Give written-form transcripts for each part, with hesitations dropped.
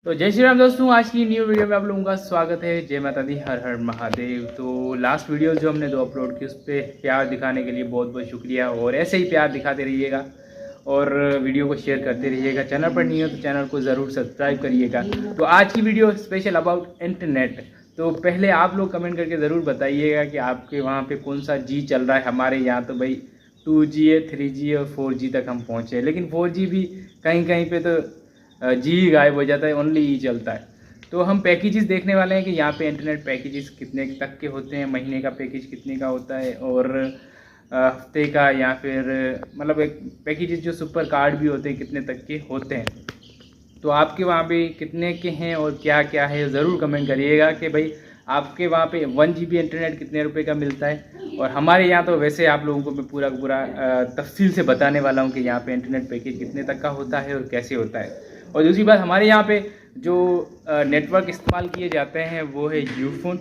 तो जय श्री राम दोस्तों, आज की न्यू वीडियो में आप लोगों का स्वागत है। जय माता दी, हर हर महादेव। तो लास्ट वीडियो जो हमने 2 अपलोड की उस पर प्यार दिखाने के लिए बहुत बहुत शुक्रिया, और ऐसे ही प्यार दिखाते रहिएगा और वीडियो को शेयर करते रहिएगा। चैनल पर नहीं हो तो चैनल को ज़रूर सब्सक्राइब करिएगा। तो आज की वीडियो स्पेशल अबाउट इंटरनेट। तो पहले आप लोग कमेंट करके ज़रूर बताइएगा कि आपके वहाँ पर कौन सा जी चल रहा है। हमारे यहाँ तो भाई 2G है, 3G और 4G तक हम पहुँचे, लेकिन 4G भी कहीं कहीं पे तो जी गायब हो जाता है, ओनली ई चलता है। तो हम पैकेजेस देखने वाले हैं कि यहाँ पे इंटरनेट पैकेजेस कितने तक के होते हैं, महीने का पैकेज कितने का होता है, और हफ्ते का, या फिर मतलब एक पैकेजेस जो सुपर कार्ड भी होते हैं कितने तक के होते हैं। तो आपके वहाँ पे कितने के हैं और क्या क्या है, ज़रूर कमेंट करिएगा कि भाई आपके वहाँ पे 1 GB इंटरनेट कितने रुपए का मिलता है। और हमारे यहाँ तो वैसे आप लोगों को मैं पूरा तफसील से बताने वाला हूँ कि यहाँ पे इंटरनेट पैकेज कितने तक का होता है और कैसे होता है। और दूसरी बात, हमारे यहाँ पे जो नेटवर्क इस्तेमाल किए जाते हैं वो है यूफोन,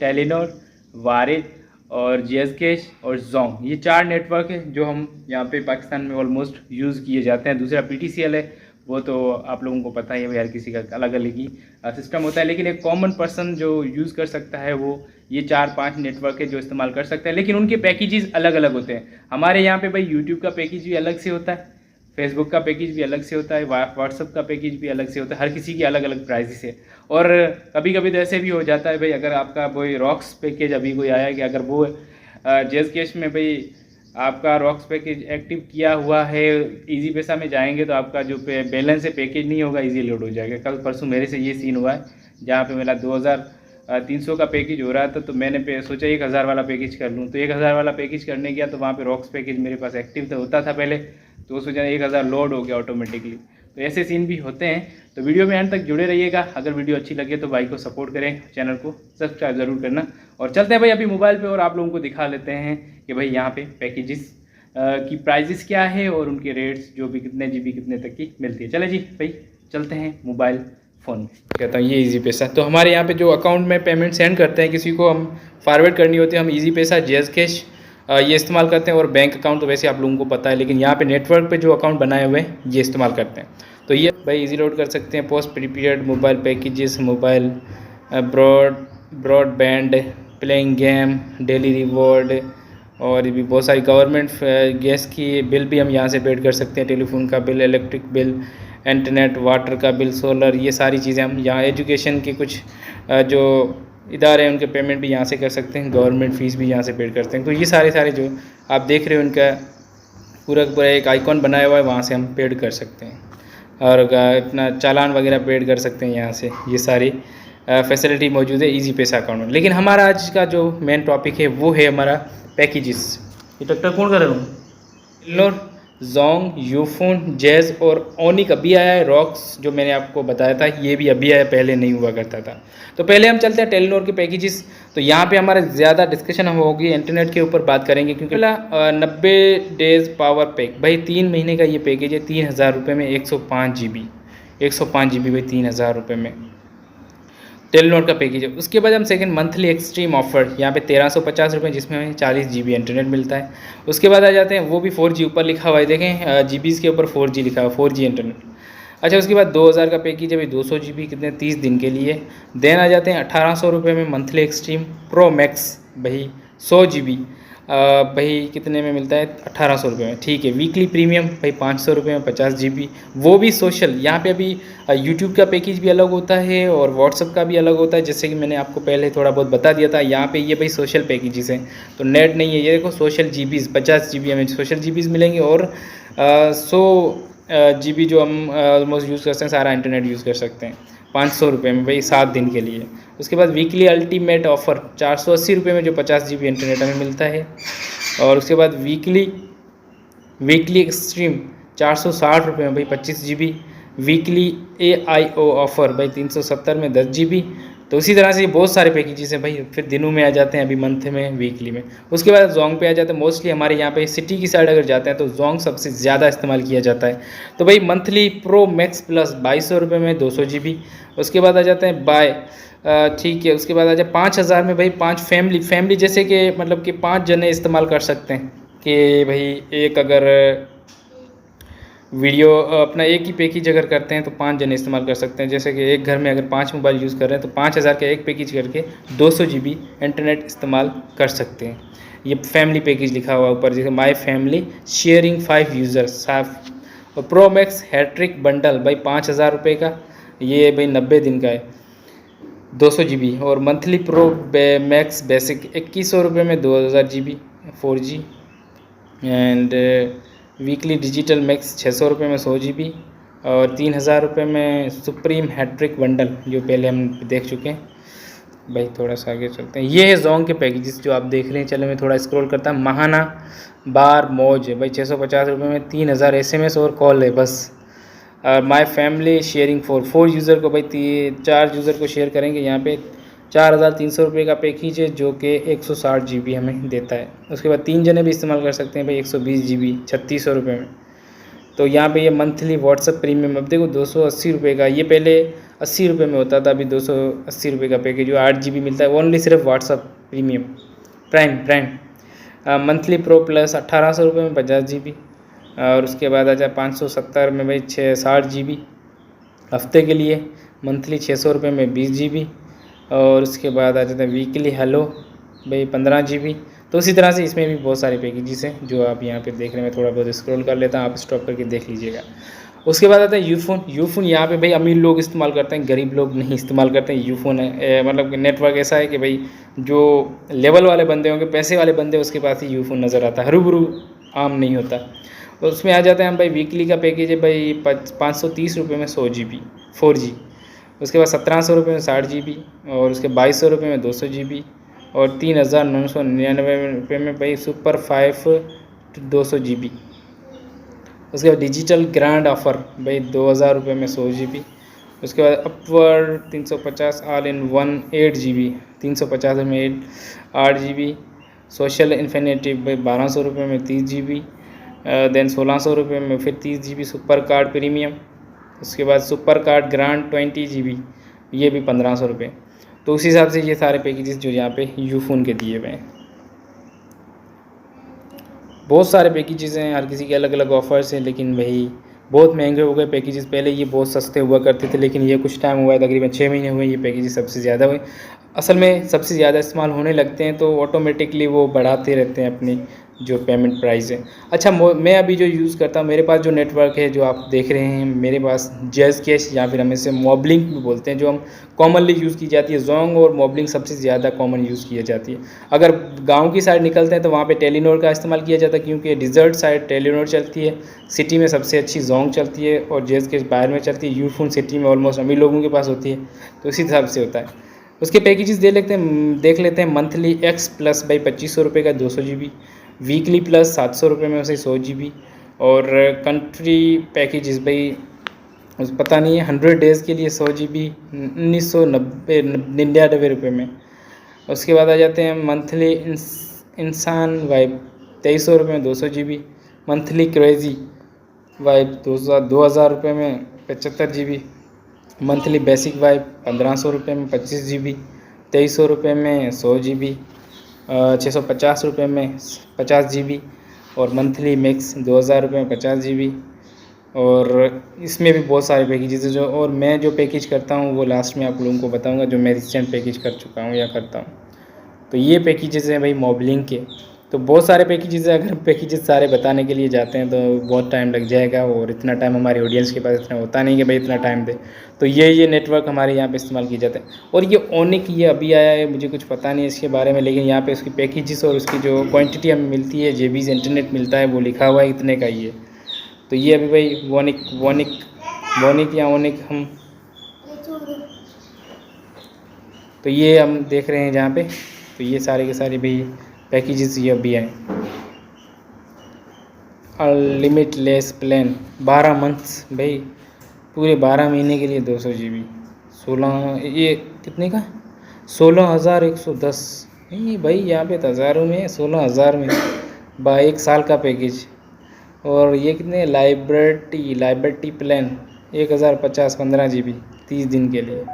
टेलीनॉर, वारिज और जीएसकेश और जोंग। ये 4 नेटवर्क है जो हम यहाँ पे पाकिस्तान में ऑलमोस्ट यूज़ किए जाते हैं। दूसरा PTCL है, वो तो आप लोगों को पता ही है, हर किसी का अलग अलग ही सिस्टम होता है। लेकिन एक कॉमन पर्सन जो यूज़ कर सकता है वो ये 4-5 नेटवर्क है जो इस्तेमाल कर सकता है, लेकिन उनके पैकेजेस अलग अलग होते हैं। हमारे यहाँ पे भाई यूट्यूब का पैकेज भी अलग से होता है, फेसबुक का पैकेज भी अलग से होता है, व्हाट्सअप का पैकेज भी अलग से होता है। हर किसी की अलग अलग प्राइसेस है। और कभी कभी तो ऐसे भी हो जाता है भाई, अगर आपका कोई रॉक्स पैकेज अभी कोई आया कि अगर वो जेज कैश में भाई आपका रॉक्स पैकेज एक्टिव किया हुआ है, इजी पैसा में जाएंगे तो आपका जो बैलेंस है पैकेज नहीं होगा, इजी लोड हो जाएगा। कल परसों मेरे से ये सीन हुआ है जहाँ पे मेरा 2300 का पैकेज हो रहा था, तो मैंने सोचा 1000 वाला पैकेज कर लूँ। तो 1000 वाला पैकेज करने गया तो वहाँ पे रॉक्स पैकेज मेरे पास एक्टिव होता था पहले, तो सोचा 1000 लोड हो गया ऑटोमेटिकली। तो ऐसे सीन भी होते हैं। तो वीडियो में एंड तक जुड़े रहिएगा। अगर वीडियो अच्छी लगे तो भाई को सपोर्ट करें, चैनल को सब्सक्राइब ज़रूर करना। और चलते हैं भाई अभी मोबाइल पे और आप लोगों को दिखा लेते हैं कि भाई यहाँ पे पैकेजेस की प्राइजेस क्या है और उनके रेट्स जो भी कितने GB कितने तक की मिलती है। चले जी भाई चलते हैं मोबाइल फ़ोन। कहता हूँ ये इजी पैसा। तो हमारे यहाँ पे जो अकाउंट में पेमेंट सेंड करते हैं, किसी को हम फॉरवर्ड करनी होती है, हम इजी पैसा, जेज कैश ये इस्तेमाल करते हैं। और बैंक अकाउंट तो वैसे आप लोगों को पता है, लेकिन यहाँ पे नेटवर्क पे जो अकाउंट बनाए हुए हैं ये इस्तेमाल करते हैं। तो ये भाई इजी लोड कर सकते हैं। Post prepaid mobile packages, mobile broadband, playing game, daily reward, और भी बहुत सारी गवर्नमेंट गैस की बिल भी हम यहाँ से पेड कर सकते हैं। टेलीफोन का bill, electric bill, internet, water का बिल, सोलर, ये सारी चीज़ें हम यहाँ, एजुकेशन के कुछ जो इदारे हैं उनके पेमेंट भी यहाँ से कर सकते हैं। गवर्नमेंट फ़ीस भी यहाँ से पेड करते हैं। तो ये सारे जो आप देख रहे हो उनका पूरा एक आइकॉन बनाया हुआ है, वहाँ से हम पेड कर सकते हैं। और अपना चालान वगैरह पेड कर सकते हैं यहाँ से। ये सारी फैसिलिटी मौजूद है इजी पैसा अकाउंट में। लेकिन हमारा आज का जो मेन टॉपिक है वो है हमारा पैकेजेस। ये टक्कर कौन कर रहा हूँ? टेलीनॉर, जोंग, यूफोन, जेज और ओनिक अभी आया है। रॉक्स जो मैंने आपको बताया था ये भी अभी आया, पहले नहीं हुआ करता था। तो पहले हम चलते हैं टेलीनॉर के पैकेजेस। तो यहाँ पे हमारा ज़्यादा डिस्कशन हम होगी इंटरनेट के ऊपर बात करेंगे, क्योंकि पहला 90 डेज़ पावर पैक भाई 3 महीने का ये पैकेज है। 3000 रुपये में 105 GB भाई 3000 रुपये में टेलीनॉर का पैकेज है। उसके बाद हम सेकंड मंथली एक्सट्रीम ऑफर, यहाँ पे 1350 रुपये, जिसमें हमें 40 GB इंटरनेट मिलता है। उसके बाद आ जाते हैं, वो भी 4G ऊपर लिखा हुआ है, देखें GBs के ऊपर 4G लिखा हुआ है, 4G इंटरनेट। अच्छा, उसके बाद 2000 का पैकेज है भाई 200 GB कितने 30 दिन के लिए। देन आ जाते हैं 1800 रुपये में मंथली एक्सट्रीम प्रो मैक्स भाई 100 GB भाई कितने में मिलता है 1800 रुपये में, ठीक है। वीकली प्रीमियम भाई 500 रुपये में 50 GB, वो भी सोशल। यहाँ पे अभी यूट्यूब का पैकेज भी अलग होता है और व्हाट्सअप का भी अलग होता है, जैसे कि मैंने आपको पहले थोड़ा बहुत बता दिया था। यहाँ पे ये भाई सोशल पैकेजेस हैं, तो नेट नहीं है। ये देखो सोशल GBs 50 GB हमें सोशल GBs मिलेंगे, और 100 GB जो हम ऑलमोस्ट यूज़ करते हैं सारा इंटरनेट यूज़ कर सकते हैं 500 रुपये में भाई 7 दिन के लिए। उसके बाद वीकली अल्टीमेट ऑफ़र 480 रुपये में जो 50 GB इंटरनेट हमें मिलता है। और उसके बाद वीकली एक्सट्रीम 460 रुपये में भाई 25 GB। वीकली AIO ऑफ़र भाई 370 में 10 GB। तो उसी तरह से बहुत सारे पैकेजेस हैं भाई। फिर दिनों में आ जाते हैं, अभी मंथ में, वीकली में। उसके बाद जोंग पे आ जाते हैं। मोस्टली हमारे यहाँ पे सिटी की साइड अगर जाते हैं तो जोंग सबसे ज़्यादा इस्तेमाल किया जाता है। तो भाई मंथली प्रो मैक्स प्लस 2200 रुपये में 200 GB। उसके बाद आ जाते हैं बाय, ठीक है। उसके बाद आ जाए 5000 में भाई 5 फैमिली जैसे कि मतलब कि 5 जने इस्तेमाल कर सकते हैं कि भाई एक अगर वीडियो अपना एक ही पैकेज अगर करते हैं तो 5 जने इस्तेमाल कर सकते हैं। जैसे कि एक घर में अगर 5 मोबाइल यूज़ कर रहे हैं तो 5000 का एक पैकेज करके 200 GB इंटरनेट इस्तेमाल कर सकते हैं। ये फैमिली पैकेज लिखा हुआ ऊपर, जैसे माई फैमिली शेयरिंग 5 यूज़र्स साफ। और प्रो मैक्स हैट्रिक बंडल भाई 5000 रुपये का, ये भाई 90 दिन का है, 200 GB। और मंथली प्रो मैक्स बेसिक 2100 रुपये में 2000 GB 4G। And weekly digital max 600 रुपये में 100 GB। और 3000 रुपये में सुप्रीम हैट्रिक बंडल, जो पहले हम देख चुके हैं। भाई थोड़ा सा आगे चलते हैं, ये है जोंग के पैकेजेस जो आप देख रहे हैं। चलो मैं थोड़ा स्क्रॉल करता हूँ। महाना बार मौज है भाई 650 रुपये में 3000 SMS और कॉल है बस। और my family sharing for 4 user को भाई 4 यूज़र को शेयर करेंगे। यहाँ पे 4300 रुपये का पैकेज है जो कि 160 GB हमें देता है। उसके बाद 3 जने भी इस्तेमाल कर सकते हैं भाई 120 GB 3600 रुपये में। तो यहाँ पे ये मंथली व्हाट्सअप प्रीमियम, अब देखो 280 रुपये का, ये पहले 80 रुपये में होता था, अभी 280 रुपये का पैकेज जो 8 GB मिलता है ओनली सिर्फ WhatsApp premium prime. Monthly pro plus 1800 रुपये में 50 GB। और उसके बाद आ जाए 570 में भाई 60 GB हफ्ते के लिए। मंथली 600 रुपये में 20 GB। और उसके बाद आ जाता है वीकली हेलो भाई 15 GB। तो उसी तरह से इसमें भी बहुत सारे पैकेजेस हैं जो आप यहाँ पे देख रहे हैं। मैं थोड़ा बहुत स्क्रॉल कर लेता हूँ, आप स्टॉप करके देख लीजिएगा। उसके बाद आता है यूफ़ोन यहाँ पे भाई अमीर लोग इस्तेमाल करते हैं, गरीब लोग नहीं इस्तेमाल करते हैं। यूफ़ोन है मतलब नेटवर्क ऐसा है कि भाई जो लेवल वाले बंदे होंगे, पैसे वाले बंदे, उसके पास ही यूफ़ोन नज़र आता है, हरूबरू आम नहीं होता। और उसमें आ जाते हैं हम भाई वीकली का पैकेज है भाई 530 रुपये में 100 GB 4G। उसके बाद 1700 रुपये में 60 GB। और उसके 2200 रुपये में 200 GB। और 3999 रुपये में भाई सुपर 5 200 GB। उसके बाद डिजिटल ग्रैंड ऑफर भाई 2000 रुपये में 100 GB। उसके बाद upward 350 all in one 8 GB 350 में 8 GB। सोशल इन्फिनिटी भाई 1200 रुपये में 30 GB। देन 1600 रुपये में फिर 30 GB सुपर कार्ड प्रीमियम। उसके बाद सुपर कार्ड ग्रांड 20 GB, ये भी 1500 रुपये। तो उस हिसाब से ये सारे पैकेजेस जो यहाँ पे यूफ़ोन के दिए हुए हैं। बहुत सारे पैकेजेस हैं, हर किसी के अलग अलग ऑफर्स हैं, लेकिन भाई बहुत महंगे हो गए पैकेजेस। पहले ये बहुत सस्ते हुआ करते थे, लेकिन ये कुछ टाइम हुआ है, तकरीबन 6 महीने हुए ये पैकेजेस सबसे ज़्यादा हुए। असल में सबसे ज़्यादा इस्तेमाल होने लगते हैं तो ऑटोमेटिकली वो बढ़ाते रहते हैं अपनी जो पेमेंट प्राइस है। अच्छा मैं अभी जो यूज़ करता हूँ, मेरे पास जो नेटवर्क है जो आप देख रहे हैं, मेरे पास जैज़ कैश या फिर हम इसे मोबलिंक भी बोलते हैं, जो हम कॉमनली यूज़ की जाती है। जोंग और मोबलिंक सबसे ज़्यादा कॉमन यूज़ किया जाती है। अगर गांव की साइड निकलते हैं तो वहाँ पे टेलीनॉर का इस्तेमाल किया जाता है, क्योंकि डिज़र्ट साइड टेलीनॉर चलती है, सिटी में सबसे अच्छी जोंग चलती है और जैज़ कैश बाहर में चलती है। यूफ़ोन सिटी में ऑलमोस्ट अमीर लोगों के पास होती है, तो इसी हिसाब से होता है। उसके पैकेजेस देख लेते हैं। मंथली एक्स प्लस भाई 2500 रुपये का 200 GB। वीकली प्लस 700 रुपये में उसे 100 GB। और कंट्री पैकेजेस भाई पता नहीं है, 100 डेज़ के लिए 100 GB 1999 रुपये में। उसके बाद आ जाते हैं मंथली इंसान वाइब 2300 रुपये में 200 GB। मंथली क्रेजी वाइब 2000 रुपये में 75 GB। मंथली बेसिक वाइब 1500 रुपये में 25 GB। 2300 रुपये में 100 GB। 650 रुपये में 50 GB। और मंथली मैक्स 2000 रुपये में 50 GB। और इसमें भी बहुत सारे पैकेजेस हैं जो, और मैं जो पैकेज करता हूँ वो लास्ट में आप लोगों को बताऊँगा, जो मैं रिसेंट पैकेज कर चुका हूँ या करता हूँ। तो ये पैकेजेस हैं भाई मोबलिंक के। तो बहुत सारे पैकेजेस हैं, अगर पैकेजेस सारे बताने के लिए जाते हैं तो बहुत टाइम लग जाएगा, और इतना टाइम हमारी ऑडियंस के पास इतना होता नहीं कि भाई इतना टाइम दे। तो ये नेटवर्क हमारे यहाँ पे इस्तेमाल किए जाते हैं। और ये ओनिक ये अभी आया है, मुझे कुछ पता नहीं है इसके बारे में, लेकिन यहाँ पे उसकी पैकेजेस और उसकी जो क्वांटिटी हमें मिलती है, JBs इंटरनेट मिलता है, वो लिखा हुआ है इतने का ही है। तो ये अभी भाई वोनिक या ओनिक हम, तो ये हम देख रहे हैं जहाँ पे। तो ये सारे के सारे भाई पैकेजेस ये अभी आए। अनलिमिटलेस प्लान 12 मंथ्स भाई, पूरे 12 महीने के लिए 200 GB 16, ये कितने का 16,110। नहीं भाई यहाँ पे तो हज़ारों में 16,000 में भाई 1 साल का पैकेज। और ये कितने लाइबर्टी प्लान 1050 15 GB 30 दिन के लिए।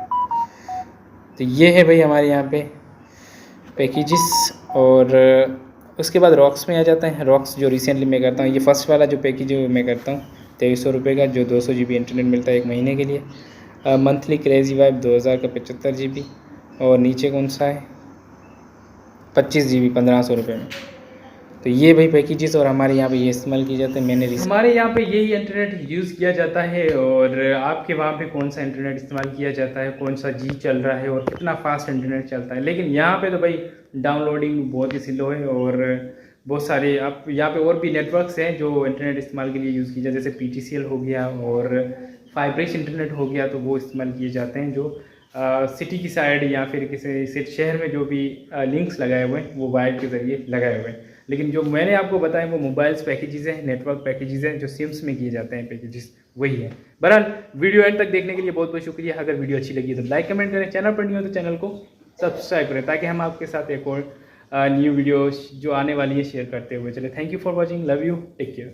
तो ये है भाई हमारे यहाँ पे पैकेजेस। और उसके बाद रॉक्स में आ जाते हैं। रॉक्स जो रिसेंटली मैं करता हूँ, ये फर्स्ट वाला जो पैकेज मैं करता हूँ 2300 रुपये का, जो 200 GB इंटरनेट मिलता है 1 महीने के लिए। मंथली क्रेजी वाइब 2000 का 75 GB। और नीचे कौन सा है 25 GB 1500 रुपये में। तो ये भाई पैकेजेस और हमारे यहाँ पे ये इस्तेमाल किए जाते हैं। मैंने हमारे यहाँ पे यही इंटरनेट यूज़ किया जाता है। और आपके वहाँ पे कौन सा इंटरनेट इस्तेमाल किया जाता है, कौन सा जी चल रहा है और कितना फास्ट इंटरनेट चलता है। लेकिन यहाँ पे तो भाई डाउनलोडिंग बहुत ही स्लो है। और बहुत सारे आप यहाँ पे और भी नेटवर्क्स हैं जो इंटरनेट इस्तेमाल के लिए यूज़ किया जाए, जैसे PTCL हो गया और फाइब्रिश इंटरनेट हो गया, तो वो इस्तेमाल किए जाते हैं जो सिटी की साइड या फिर किसी शहर में जो भी लिंक्स लगाए हुए हैं वो वायर के ज़रिए लगाए हुए हैं। लेकिन जो मैंने आपको बताया वो मोबाइल्स पैकेजेस हैं, नेटवर्क पैकेजेस हैं, जो सिम्स में किए जाते हैं पैकेजेस वही है। बहरहाल वीडियो एंड तक देखने के लिए बहुत बहुत शुक्रिया। अगर वीडियो अच्छी लगी तो लाइक कमेंट करें, चैनल पर नहीं हो तो चैनल को सब्सक्राइब करें, ताकि हम आपके साथ एक और न्यू वीडियो जो आने वाली है शेयर करते हुए चले। Thank you for watching, love you, take care.